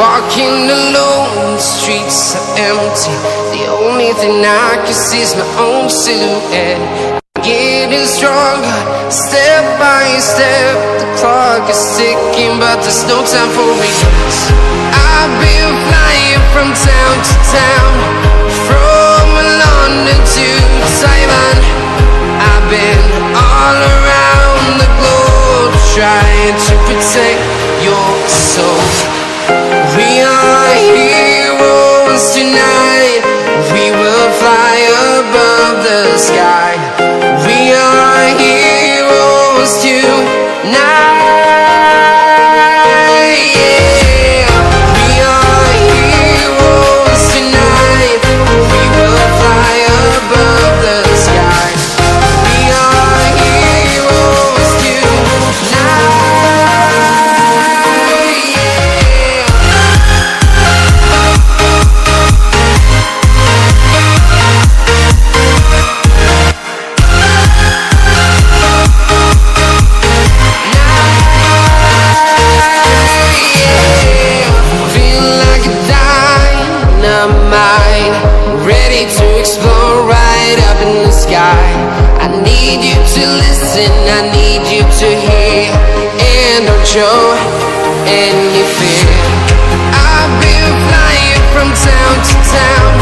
Walking alone, the streets are empty. The only thing I can see is my own silhouette. I'm getting stronger, step by step. The clock is ticking, but there's no time for regrets. I've been flying from town to town, from London to Taiwan. I've been all around the globe, trying to protect your soul. We are heroes tonight. We will fly above the sky. We are heroes tonight. Yeah. We are heroes tonight. We will fly above the sky. We are heroes tonight. Ready to explore right up in the sky. I need you to listen, I need you to hear, and don't show any fear. I've been flying from town to town,